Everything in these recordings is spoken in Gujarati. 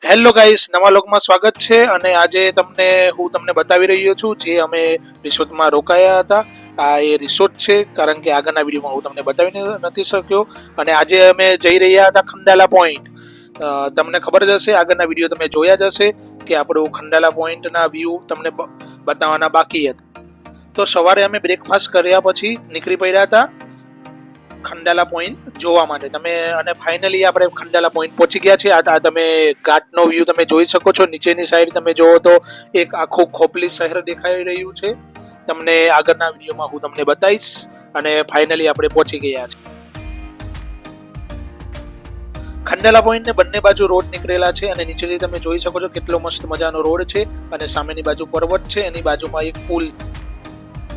હેલો ગાઈસ, નવા લોકમાં સ્વાગત છે. અને આજે હું તમને બતાવી રહ્યો છું જે અમે રિસોર્ટમાં રોકાયા હતા. આ એ રિસોર્ટ છે, કારણ કે આગળના વિડીયોમાં હું તમને બતાવી નથી શક્યો. અને આજે અમે જઈ રહ્યા હતા ખંડાલા પોઈન્ટ. તમને ખબર જ હશે, આગળના વિડીયો તમે જોયા જ હશે કે આપણું ખંડાલા પોઈન્ટના વ્યૂ તમને બતાવવાના બાકી હતા. તો સવારે અમે બ્રેકફાસ્ટ કર્યા પછી નીકળી પડ્યા હતા ખંડાલા પોઈન્ટ જોવા માટે. અને ફાઇનલી આપણે ખંડાલા પોઈન્ટ પહોંચી ગયા છે. આ તમે ઘાટનો વ્યૂ તમે જોઈ શકો છો. નીચેની સાઈડ તમે જોવો તો એક આખું ખોપલી શહેર દેખાઈ રહ્યું છે. તમને આગળના વિડીયોમાં હું તમને બતાવીશ. અને ફાઇનલી આપણે પહોંચી ગયા છે ખંડાલા પોઈન્ટ ને બંને બાજુ રોડ નીકળેલા છે. અને નીચેથી તમે જોઈ શકો છો કેટલો મસ્ત મજાનો રોડ છે. અને સામેની બાજુ પર્વત છે, એની બાજુમાં એક પુલ.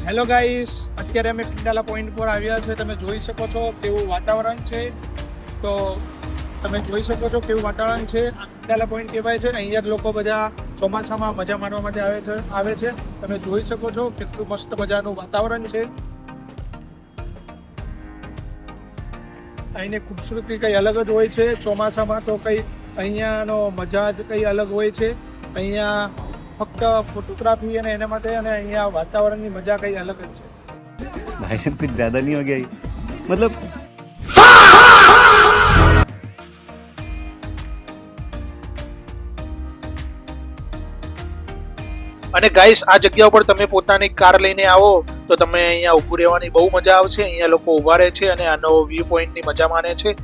હેલો ગાઈસ, અત્યારે અમે ખંડાલા પોઈન્ટ પર આવ્યા છે. તમે જોઈ શકો છો કેવું વાતાવરણ છે. તો તમે જોઈ શકો છો કેવું વાતાવરણ છે. આ ખંડાલા પોઈન્ટ કહેવાય છે. અહીંયા જ લોકો બધા ચોમાસામાં મજા માણવા માટે આવે છે. તમે જોઈ શકો છો કેટલું મસ્ત મજાનું વાતાવરણ છે. અહીંની ખૂબસૂરતી કંઈ અલગ જ હોય છે. ચોમાસામાં તો કંઈ અહીંયાનો મજા જ કંઈ અલગ હોય છે. અહીંયા ફક્ત ફોટોગ્રાફી અને એના માટે, અને અહીંયા વાતાવરણની મજા કંઈ અલગ જ છે. भाई साहब कुछ ज्यादा नहीं हो गया ये? मतलब અને ગાઈસ, આ જગ્યા ઉપર તમે પોતાની કાર લઈને આવો તો તમે અહીંયા ઊભું રહેવાની બહુ મજા આવશે. અહીંયા લોકો ઊભા રહે છે અને આનો વ્યૂ પોઈન્ટની મજા માણે છે.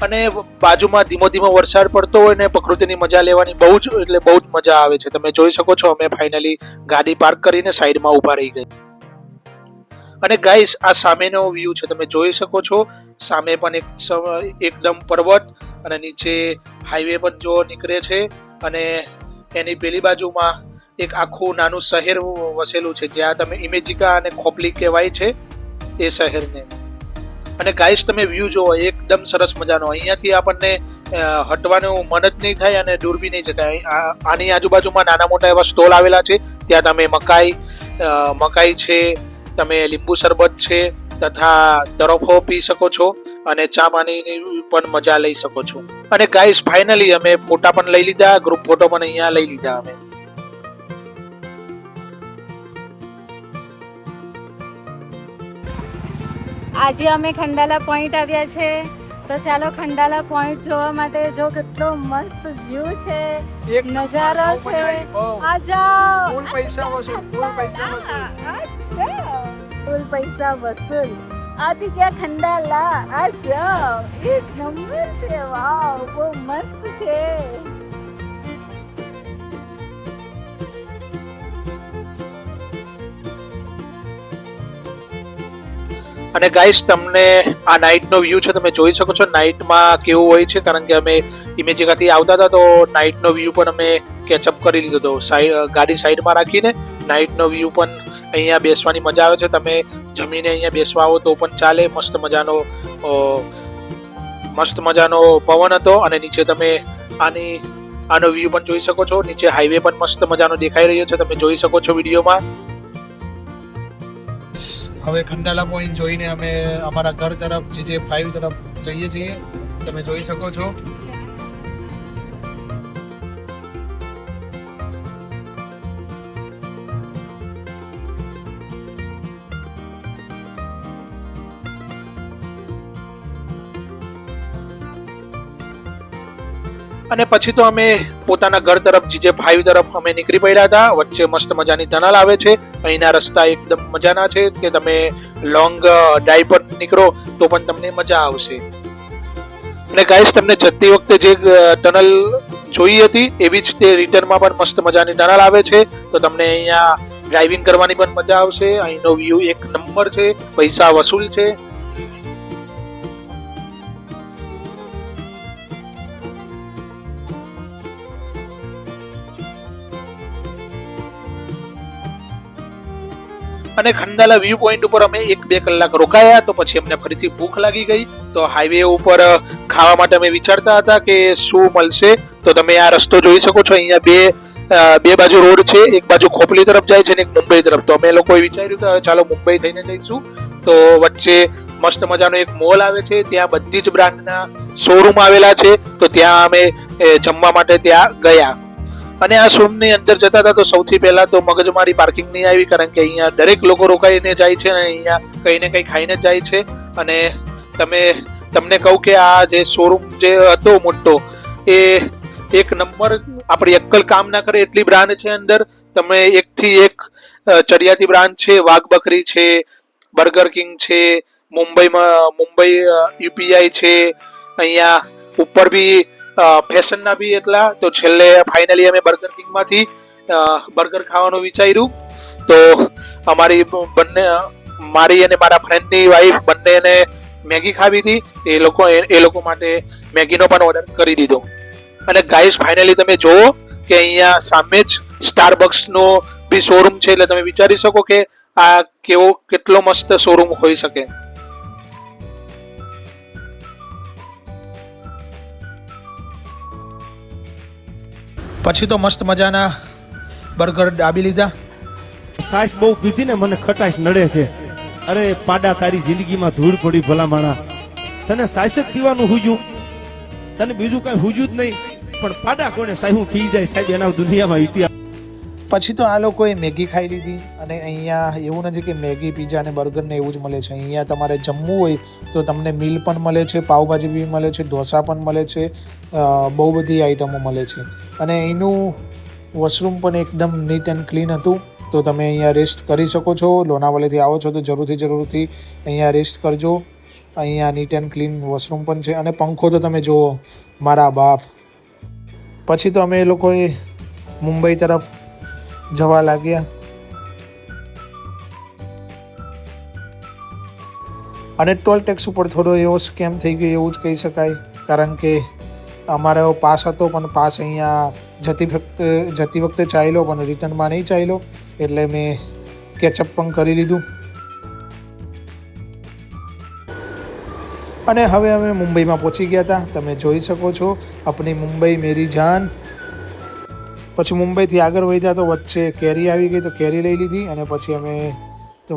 અને બાજુમાં ધીમો ધીમો વરસાદ પડતો હોય ને પ્રકૃતિની મજા લેવાની બહુ જ મજા આવે છે. તમે જોઈ શકો છો અમે ફાઇનલી ગાડી પાર્ક કરીને સાઈડમાં ઊભા રહી ગયા. અને ગાઈસ, આ સામેનો વ્યૂ છે, તમે જોઈ શકો છો. સામે પણ એકદમ પર્વત અને નીચે હાઈવે પણ જો નીકળે છે. અને એની પેલી બાજુમાં એક આખું નાનું શહેર વસેલું છે, જ્યાં તમે ઇમેજિકા અને ખોપલી કહેવાય છે એ શહેરને. અને ગાઈસ, તમે વ્યૂ જોવો, એકદમ સરસ મજાનો. અહીંયાથી આપણને હટવાનું મન જ નહીં થાય અને દૂર બી નહીં જતા. આની આજુબાજુમાં નાના મોટા એવા સ્ટોલ આવેલા છે. ત્યાં તમે મકાઈ છે, તમે લીંબુ શરબત છે, તથા તરફો પી શકો છો. અને ચા પાણીની પણ મજા લઈ શકો છો. અને ગાઈસ, ફાઇનલી અમે ફોટા પણ લઈ લીધા, ગ્રુપ ફોટો પણ અહીંયા લઈ લીધા અમે. આજે અમે ખંડાલા પોઈન્ટ આવ્યા છે. તો ચાલો ખંડાલા પોઈન્ટ જોવા માટે. જો કેટલો મસ્ત વ્યૂ છે, એક નજારો છે. આ જાઓ, ફૂલ પૈસા વસૂલ. આથી ક્યાં ખંડાલા, આ જાઓ, એક નંબર છે. વાવ, બહુ મસ્ત છે. અને ગાઈસ, તમને આ નાઇટનો વ્યૂ છે, તમે જોઈ શકો છો નાઇટમાં કેવું હોય છે. કારણ કે અમે ઇમેજિકાથી આવતા હતા તો નાઇટનો વ્યૂ પણ અમે કેચઅપ કરી લીધો હતો. ગાડી સાઈડમાં રાખીને નાઇટનો વ્યૂ પણ અહીંયા બેસવાની મજા આવે છે. તમે જમીને અહીંયા બેસવા આવો તો પણ ચાલે. મસ્ત મજાનો પવન હતો. અને નીચે તમે આનો વ્યૂ પણ જોઈ શકો છો. નીચે હાઈવે પણ મસ્ત મજાનો દેખાઈ રહ્યો છે, તમે જોઈ શકો છો વિડીયોમાં. હવે ખંડાલા પોઈન્ટ જોઈને અમે અમારા ઘર તરફ GJ5 તરફ જઈએ છીએ. તમે જોઈ શકો છો. અને પછી તો અમે પોતાના ઘર તરફ GJ5 તરફ અમે નીકળી પડ્યા હતા. વચ્ચે મસ્ત મજાની ટનલ આવે છે. અહીંના રસ્તા એકદમ મજાના છે કે તમે લોંગ ડ્રાઈવ પર નીકળો તો પણ તમને મજા આવશે. અને ગાઈસ, તમને જતી વખતે જે ટનલ જોઈ હતી એવી જ તે રિટર્નમાં પણ મસ્ત મજાની ટનલ આવે છે. તો તમને અહીંયા ડ્રાઇવિંગ કરવાની પણ મજા આવશે. અહીંનો વ્યૂ એક નંબર છે, પૈસા વસૂલ છે. અને ખંડાલા વ્યૂ પોઈન્ટ ઉપર અમે 1-2 કલાક રોકાયા. તો પછી અમને ફરીથી ભૂખ લાગી ગઈ. તો હાઈવે ઉપર ખાવા માટે અમે વિચારતા હતા કે શું મળશે. તો તમે આ રસ્તો જોઈ શકો છો. અહીંયા બે બાજુ રોડ છે. એક બાજુ ખોપલી તરફ જાય છે અને એક મુંબઈ તરફ. તો અમે લોકોએ વિચાર્યું કે ચાલો મુંબઈ થઈને જઈશું. તો વચ્ચે મસ્ત મજાનો એક મોલ આવે છે, ત્યાં બધી જ બ્રાન્ડના શોરૂમ આવેલા છે. તો ત્યાં અમે જમવા માટે ત્યાં ગયા અને આ શોરૂમની અંદર જતા હતા તો સૌથી પહેલા તો મગજમારી પાર્કિંગ નહીં આવી, કારણ કે અહીંયા દરેક લોકો રોકાઈને જાય છે અને અહીંયા કંઈ ને કંઈ ખાઈને જાય છે. અને તમને કહું કે આ જે શોરૂમ જે હતો મોટો એ એક નંબર, આપણી અક્કલ કામ ના કરે એટલી બ્રાન્ડ છે અંદર. તમે એકથી એક ચડિયાતી બ્રાન્ડ છે, વાઘ બકરી છે, બર્ગર કિંગ છે, મુંબઈ યુપીઆઈ છે, અહીંયા ઉપર બી ફેશનના બી એટલા. તો છેલ્લે ફાઇનલી અમે બર્ગર કિંગમાંથી બર્ગર ખાવાનું વિચાર્યું. તો મારી અને મારા ફ્રેન્ડની વાઈફ બંનેને મેગી ખાવી હતી. એ લોકો માટે મેગીનો પણ ઓર્ડર કરી દીધો. અને ગાઈસ ફાઇનલી તમે જુઓ કે અહીંયા સામે જ સ્ટારબક્સનો બી શોરૂમ છે, એટલે તમે વિચારી શકો કે આ કેટલો મસ્ત શોરૂમ હોઈ શકે. પછી તો મસ્ત મજાના બર્ગર દાબી લીધા. સાસ બહુ પીધી ને મને ખટાશ નડે છે. અરે પાડા, તારી જિંદગીમાં ધૂળ પડી ભલા માણા. તને સાસ જ પીવાનું હુજ્યું, તને બીજું કઈ હુજ્યું જ નહીં, પણ પાડા કોને સાહેબ પી જાય સાહેબ, એના દુનિયામાં ઇતિહાસ. પછી તો આ લોકોએ મેગી ખાઈ લીધી. અને અહીંયા એવું નથી કે મેગી, પીઝા અને બર્ગર ને એવું જ મળે છે. અહીંયા તમારે જમવું હોય તો તમને મીલ પણ મળે છે, પાવભાજી બી મળે છે, ઢોસા પણ મળે છે, બહુ બધી આઈટમો મળે છે. અને એનું વોશરૂમ પણ એકદમ નીટ એન્ડ ક્લીન હતું. તો તમે અહીંયા રેસ્ટ કરી શકો છો. લોનાવાલાથી આવો છો તો જરૂરથી અહીંયા રેસ્ટ કરજો. અહીંયા નીટ એન્ડ ક્લીન વોશરૂમ પણ છે. અને પંખો તો તમે જુઓ મારા બાપ. પછી તો અમે એ લોકોએ મુંબઈ તરફ જવા લાગ્યા. અને ટોલ ટેક્સ ઉપર થોડો એવો સ્કેમ થઈ ગયો એવું જ કહી શકાય, કારણ કે અમારો પાસ હતો પણ પાસ અહીંયા જતી વખતે ચાલ્યો પણ રિટર્નમાં નહીં ચાલ્યો, એટલે મેં કેચઅપ પણ કરી લીધું. અને હવે અમે મુંબઈમાં પહોંચી ગયા હતા. તમે જોઈ શકો છો આપણી મુંબઈ મેરી જાન. પછી મુંબઈથી આગળ વધ્યા તો વચ્ચે કેરી આવી ગઈ, તો કેરી લઈ લીધી. અને પછી અમે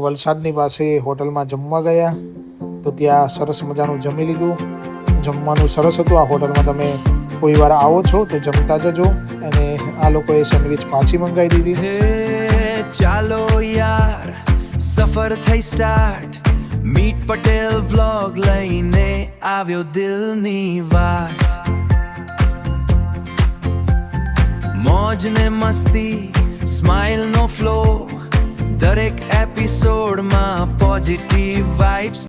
વલસાડની પાસે હોટલમાં જમવા ગયા. તો ત્યાં સરસ મજાનું જમી લીધું. જમવાનું સરસ હતું. આ હોટલમાં તમે કોઈ વાર આવો છો તો જમતા જજો. અને આ લોકોએ સેન્ડવિચ પાછી મંગાવી દીધી. ચાલો યાર સફર થઈ સ્ટાર્ટ, મીટ પટેલ વ્લોગ લઈને આવ્યો દિલની વાત. મોજ ને મસ્તી, સ્માઇલ નો ફ્લો, દરેક એપિસોડમાં પોઝિટિવ વાઇબ્સ.